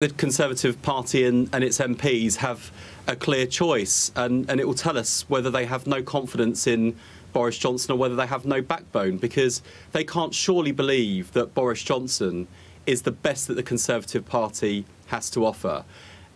The Conservative Party and its MPs have a clear choice, and it will tell us whether they have no confidence in Boris Johnson or whether they have no backbone, because they can't surely believe that Boris Johnson is the best that the Conservative Party has to offer.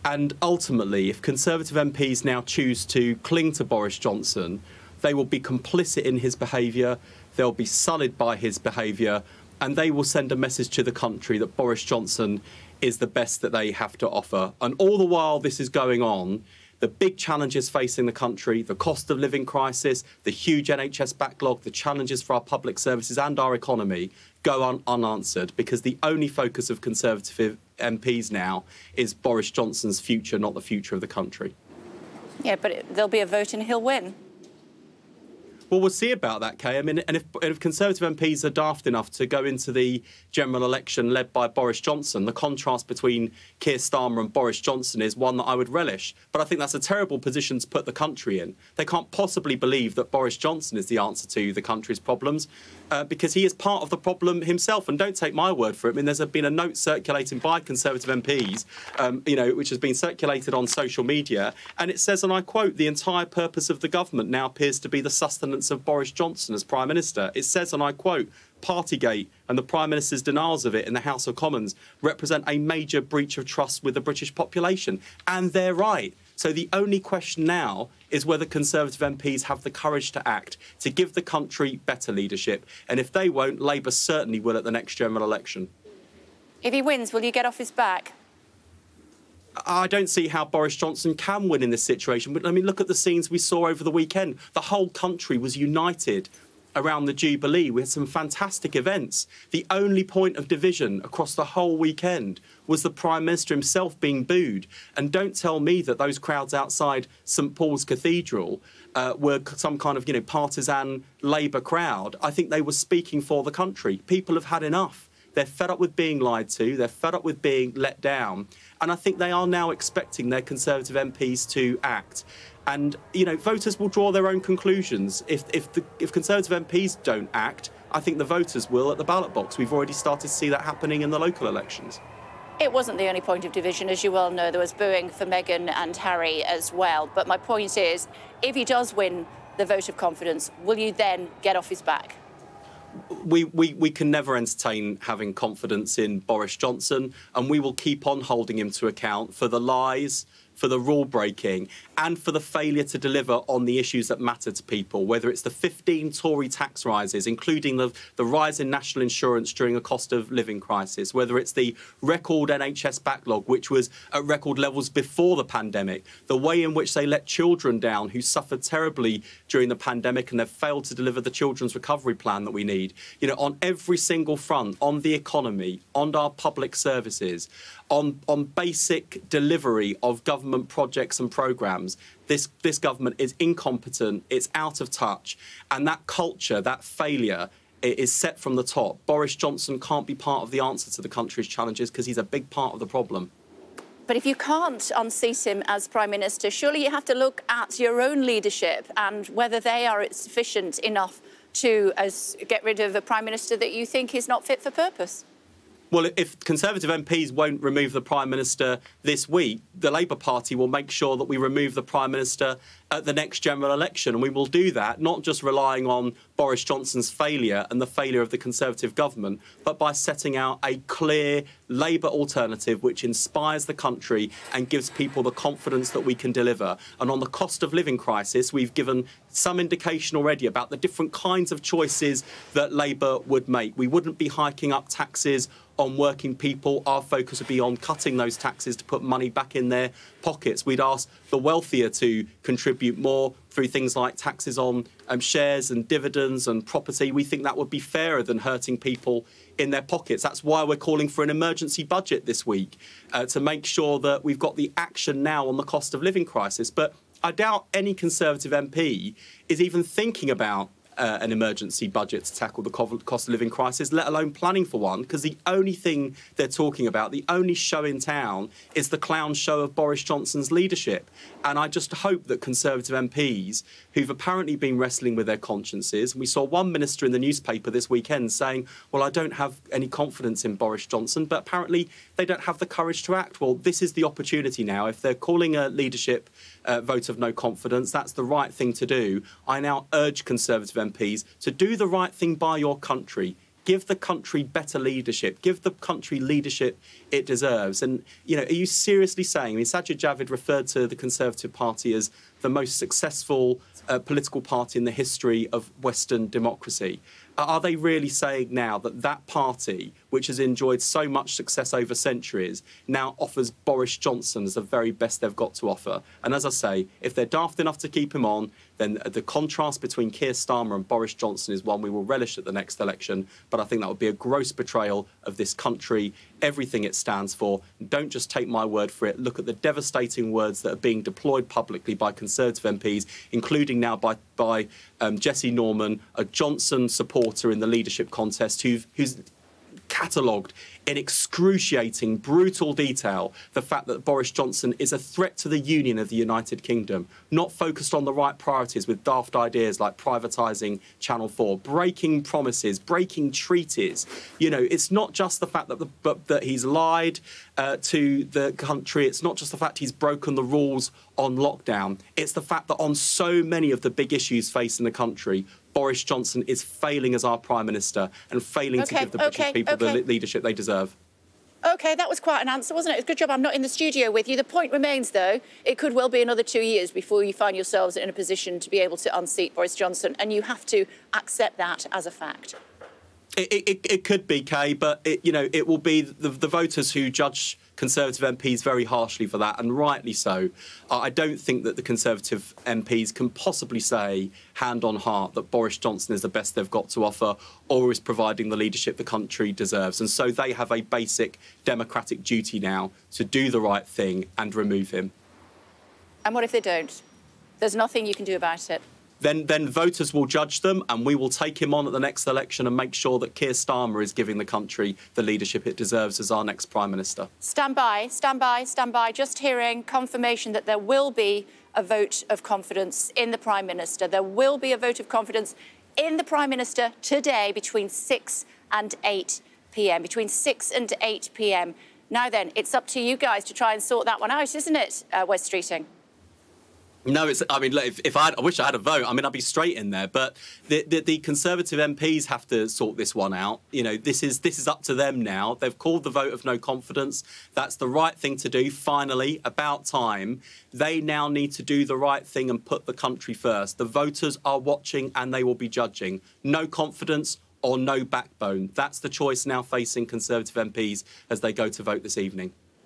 And ultimately, if Conservative MPs now choose to cling to Boris Johnson, they will be complicit in his behaviour, they'll be sullied by his behaviour, and they will send a message to the country that Boris Johnson is the best that they have to offer. And all the while this is going on, the big challenges facing the country, the cost of living crisis, the huge NHS backlog, the challenges for our public services and our economy go unanswered, because the only focus of Conservative MPs now is Boris Johnson's future, not the future of the country. Yeah, but there'll be a vote and he'll win. Well, we'll see about that, Kay. I mean, and if Conservative MPs are daft enough to go into the general election led by Boris Johnson, the contrast between Keir Starmer and Boris Johnson is one that I would relish. But I think that's a terrible position to put the country in. They can't possibly believe that Boris Johnson is the answer to the country's problems, because he is part of the problem himself. And don't take my word for it. I mean, there's been a note circulating by Conservative MPs, which has been circulated on social media, and it says, and I quote, "The entire purpose of the government now appears to be the sustenance of Boris Johnson as Prime Minister." It says, and I quote, "Partygate and the Prime Minister's denials of it in the House of Commons represent a major breach of trust with the British population." And they're right. So the only question now is whether Conservative MPs have the courage to act, to give the country better leadership. And if they won't, Labour certainly will at the next general election. If he wins, will you get off his back? I don't see how Boris Johnson can win in this situation. But I mean, look at the scenes we saw over the weekend. The whole country was united around the Jubilee. We had some fantastic events. The only point of division across the whole weekend was the Prime Minister himself being booed. And don't tell me that those crowds outside St Paul's Cathedral were some kind of, partisan Labour crowd. I think they were speaking for the country. People have had enough. They're fed up with being lied to. They're fed up with being let down. And I think they are now expecting their Conservative MPs to act. And, voters will draw their own conclusions. If Conservative MPs don't act, I think the voters will at the ballot box. We've already started to see that happening in the local elections. It wasn't the only point of division. As you well know, there was booing for Meghan and Harry as well. But my point is, if he does win the vote of confidence, will you then get off his back? We can never entertain having confidence in Boris Johnson, and we will keep on holding him to account for the lies, for the rule breaking, and for the failure to deliver on the issues that matter to people, whether it's the 15 Tory tax rises, including the rise in national insurance during a cost of living crisis, whether it's the record NHS backlog, which was at record levels before the pandemic, the way in which they let children down who suffered terribly during the pandemic and have failed to deliver the children's recovery plan that we need. On every single front, on the economy, on our public services, on basic delivery of government projects and programmes, this government is incompetent, it's out of touch, and that culture, that failure, is set from the top. Boris Johnson can't be part of the answer to the country's challenges because he's a big part of the problem. But if you can't unseat him as Prime Minister, surely you have to look at your own leadership and whether they are sufficient enough to get rid of a Prime Minister that you think is not fit for purpose. Well, if Conservative MPs won't remove the Prime Minister this week, the Labour Party will make sure that we remove the Prime Minister at the next general election. And we will do that, not just relying on Boris Johnson's failure and the failure of the Conservative government, but by setting out a clear Labour alternative which inspires the country and gives people the confidence that we can deliver. And on the cost of living crisis, we've given some indication already about the different kinds of choices that Labour would make. We wouldn't be hiking up taxes on working people. Our focus would be on cutting those taxes to put money back in their pockets. We'd ask the wealthier to contribute more through things like taxes on shares and dividends and property. We think that would be fairer than hurting people in their pockets. That's why we're calling for an emergency budget this week, to make sure that we've got the action now on the cost of living crisis. But I doubt any Conservative MP is even thinking about an emergency budget to tackle the cost of living crisis, let alone planning for one, because the only thing they're talking about, the only show in town, is the clown show of Boris Johnson's leadership. And I just hope that Conservative MPs, who've apparently been wrestling with their consciences, and we saw one minister in the newspaper this weekend saying, well, I don't have any confidence in Boris Johnson, but apparently they don't have the courage to act. Well, this is the opportunity now. If they're calling a leadership vote of no confidence, that's the right thing to do. I now urge Conservative MPs to do the right thing by your country. Give the country better leadership. Give the country leadership it deserves. And, you know, are you seriously saying, I mean, Sajid Javid referred to the Conservative Party as the most successful political party in the history of Western democracy. Are they really saying now that that party, which has enjoyed so much success over centuries, now offers Boris Johnson as the very best they've got to offer? And as I say, if they're daft enough to keep him on, then the contrast between Keir Starmer and Boris Johnson is one we will relish at the next election. But I think that would be a gross betrayal of this country, everything it stands for. Don't just take my word for it. Look at the devastating words that are being deployed publicly by Conservative MPs, including now by Jesse Norman, a Johnson supporter in the leadership contest, who's catalogued in excruciating, brutal detail the fact that Boris Johnson is a threat to the union of the United Kingdom, not focused on the right priorities with daft ideas like privatising Channel 4, breaking promises, breaking treaties. You know, it's not just the fact that he's lied to the country. It's not just the fact he's broken the rules on lockdown. It's the fact that on so many of the big issues facing the country, Boris Johnson is failing as our Prime Minister and failing to give the British people the leadership they deserve. OK, that was quite an answer, wasn't it? It's a good job I'm not in the studio with you. The point remains, though, it could well be another 2 years before you find yourselves in a position to be able to unseat Boris Johnson, and you have to accept that as a fact. It could be, Kay, but it will be the voters who judge Conservative MPs very harshly for that, and rightly so. I don't think that the Conservative MPs can possibly say, hand on heart, that Boris Johnson is the best they've got to offer or is providing the leadership the country deserves. And so they have a basic democratic duty now to do the right thing and remove him. And what if they don't? There's nothing you can do about it. Then voters will judge them, and we will take him on at the next election and make sure that Keir Starmer is giving the country the leadership it deserves as our next Prime Minister. Stand by, stand by, stand by. Just hearing confirmation that there will be a vote of confidence in the Prime Minister. There will be a vote of confidence in the Prime Minister today between 6 and 8 p.m. Between 6 and 8 p.m. Now then, it's up to you guys to try and sort that one out, isn't it, Wes Streeting? No, I mean, if I wish I had a vote. I mean, I'd be straight in there. But the Conservative MPs have to sort this one out. You know, this is up to them now. They've called the vote of no confidence. That's the right thing to do. Finally, about time. They now need to do the right thing and put the country first. The voters are watching and they will be judging. No confidence or no backbone. That's the choice now facing Conservative MPs as they go to vote this evening.